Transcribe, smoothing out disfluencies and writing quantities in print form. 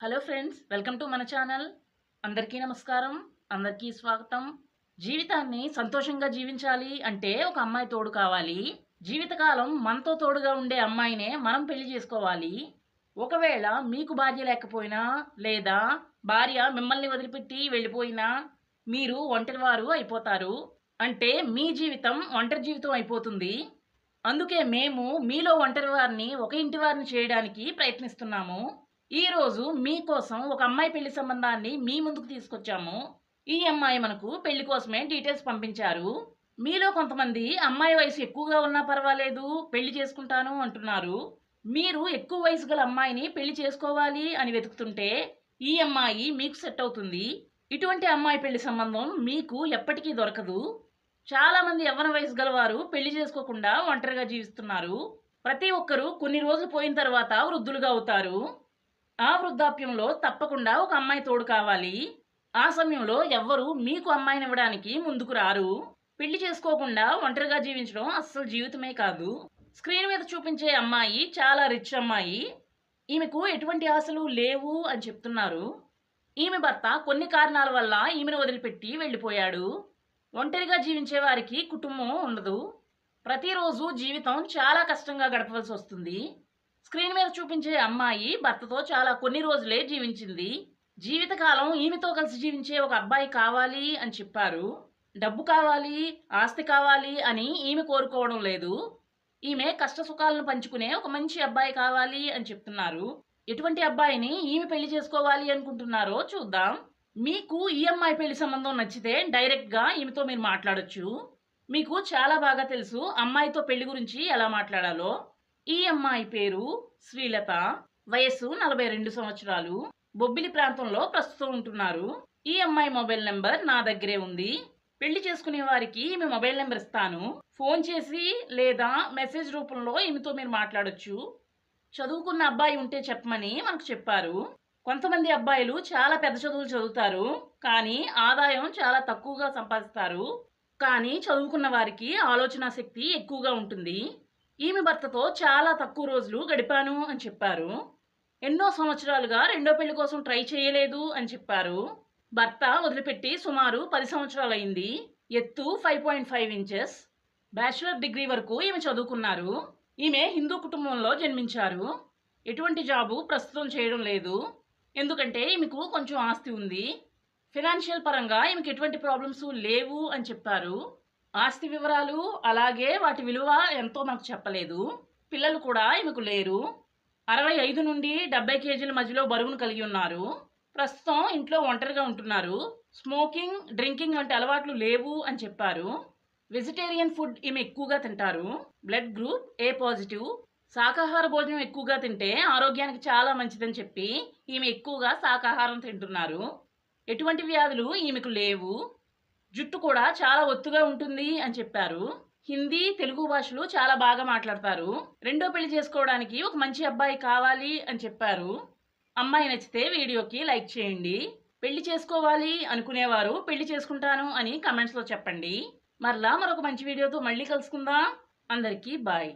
Hello friends, welcome to మన channel. అందరికీ నమస్కారం. అందరికీ స్వాగతం. జీవితాన్ని సంతోషంగా జీవించాలి అంటే ఒక అమ్మాయి తోడు కావాలి. జీవితకాలం మనతో తోడుగా ఉండే అమ్మాయినే మనం పెళ్లి చేసుకోవాలి. ఒకవేళ మీకు భార్య లేకపోయినా లేదా భార్య మిమ్మల్ని వదిలిపెట్టి వెళ్ళిపోయినా మీరు ఒంటరివారు అయిపోతారు. అంటే మీ జీవితం ఒంటరి జీవితం అయిపోతుంది. అందుకే మేము మీలో ఒంటరి వారిని ఒక ఇంటి వారిని చేయడానికి ప్రయత్నిస్తున్నాము. ఈరోజు మీకోసం ఒక అమ్మాయి పెళ్లి సంబంధాన్ని మీ ముందుకు తీసుకొచ్చాము. ఈ అమ్మాయి మనకు పెళ్లి కోసమే డీటెయిల్స్ పంపించారు. మీలో కొంతమంది అమ్మాయి వయసు ఎక్కువగా ఉన్నా పర్వాలేదు, పెళ్లి చేసుకుంటాను అంటున్నారు. మీరు ఎక్కువ వయసు గల అమ్మాయిని పెళ్లి చేసుకోవాలి అని వెతుకుతుంటే ఈ అమ్మాయి మీకు సెట్ అవుతుంది. ఇటువంటి అమ్మాయి పెళ్లి సంబంధం మీకు ఎప్పటికీ దొరకదు. చాలా మంది యవ్వన వయసు గలవారు పెళ్లి చేసుకోకుండా ఒంటరిగా జీవిస్తున్నారు. ప్రతి ఒక్కరూ కొన్ని రోజులు పోయిన తర్వాత వృద్ధులుగా అవుతారు. ఆ వృద్ధాప్యంలో తప్పకుండా ఒక అమ్మాయి తోడు కావాలి. ఆ సమయంలో ఎవ్వరూ మీకు అమ్మాయినివ్వడానికి ముందుకు రారు. పెళ్లి చేసుకోకుండా ఒంటరిగా జీవించడం అస్సలు జీవితమే కాదు. స్క్రీన్ మీద చూపించే అమ్మాయి చాలా రిచ్ అమ్మాయి. ఈమెకు ఎటువంటి ఆశలు లేవు అని చెప్తున్నారు. ఈమె భర్త కొన్ని కారణాల వల్ల ఈమెను వదిలిపెట్టి వెళ్ళిపోయాడు. ఒంటరిగా జీవించే వారికి కుటుంబం ఉండదు. ప్రతిరోజు జీవితం చాలా కష్టంగా గడపవలసి వస్తుంది. స్క్రీన్ మీద చూపించే అమ్మాయి భర్తతో చాలా కొన్ని రోజులే జీవించింది. జీవితకాలం ఈమెతో కలిసి జీవించే ఒక అబ్బాయి కావాలి అని చెప్పారు. డబ్బు కావాలి, ఆస్తి కావాలి అని ఈమె కోరుకోవడం లేదు. ఈమె కష్ట సుఖాలను పంచుకునే ఒక మంచి అబ్బాయి కావాలి అని చెప్తున్నారు. ఎటువంటి అబ్బాయిని ఈమె పెళ్లి చేసుకోవాలి అనుకుంటున్నారో చూద్దాం. మీకు ఈ అమ్మాయి పెళ్లి సంబంధం నచ్చితే డైరెక్ట్గా ఈమెతో మీరు మాట్లాడొచ్చు. మీకు చాలా బాగా తెలుసు అమ్మాయితో పెళ్లి గురించి ఎలా మాట్లాడాలో. ఈ అమ్మాయి పేరు శ్రీలత. వయస్సు 42 సంవత్సరాలు. బొబ్బిలి ప్రాంతంలో ప్రస్తుతం ఉంటున్నారు. ఈ అమ్మాయి మొబైల్ నెంబర్ నా దగ్గరే ఉంది. పెళ్లి చేసుకునే వారికి ఈమె మొబైల్ నెంబర్ ఇస్తాను. ఫోన్ చేసి లేదా మెసేజ్ రూపంలో ఈమెతో మీరు మాట్లాడొచ్చు. చదువుకున్న అబ్బాయి ఉంటే చెప్పమని మనకు చెప్పారు. కొంతమంది అబ్బాయిలు చాలా పెద్ద చదువులు చదువుతారు, కానీ ఆదాయం చాలా తక్కువగా సంపాదిస్తారు. కానీ చదువుకున్న వారికి ఆలోచన శక్తి ఎక్కువగా ఉంటుంది. ఈమె భర్తతో చాలా తక్కువ రోజులు గడిపాను అని చెప్పారు. ఎన్నో సంవత్సరాలుగా రెండో పెళ్లి కోసం ట్రై చేయలేదు అని చెప్పారు. భర్త వదిలిపెట్టి సుమారు 10 సంవత్సరాలైంది. ఎత్తు 5.5 ఇంచెస్. బ్యాచిలర్ డిగ్రీ వరకు ఈమె చదువుకున్నారు. ఈమె హిందూ కుటుంబంలో జన్మించారు. ఎటువంటి జాబు ప్రస్తుతం చేయడం లేదు, ఎందుకంటే ఈమెకు కొంచెం ఆస్తి ఉంది. ఫినాన్షియల్ పరంగా ఈమెకు ఎటువంటి ప్రాబ్లమ్స్ లేవు అని చెప్పారు. ఆస్తి వివరాలు అలాగే వాటి విలువ ఎంతో మనకు చెప్పలేదు. పిల్లలు కూడా ఈమెకు లేరు. 65 నుండి 70 కేజీల మధ్యలో బరువును కలిగి ఉన్నారు. ప్రస్తుతం ఇంట్లో ఒంటరిగా ఉంటున్నారు. స్మోకింగ్, డ్రింకింగ్ వంటి అలవాట్లు లేవు అని చెప్పారు. వెజిటేరియన్ ఫుడ్ ఈమె ఎక్కువగా తింటారు. Blood group A positive. శాకాహార భోజనం ఎక్కువగా తింటే ఆరోగ్యానికి చాలా మంచిదని చెప్పి ఈమె ఎక్కువగా శాకాహారం తింటున్నారు. ఎటువంటి వ్యాధులు ఈమెకు లేవు. జుట్టు కూడా చాలా ఒత్తుగా ఉంటుంది అని చెప్పారు. హిందీ, తెలుగు భాషలు చాలా బాగా మాట్లాడతారు. రెండో పెళ్లి చేసుకోవడానికి ఒక మంచి అబ్బాయి కావాలి అని చెప్పారు. అమ్మాయి నచ్చితే వీడియోకి లైక్ చేయండి. పెళ్లి చేసుకోవాలి అనుకునేవారు పెళ్లి చేసుకుంటాను అని కమెంట్స్లో చెప్పండి. మరలా మరొక మంచి వీడియోతో మళ్ళీ కలుసుకుందాం. అందరికీ బాయ్.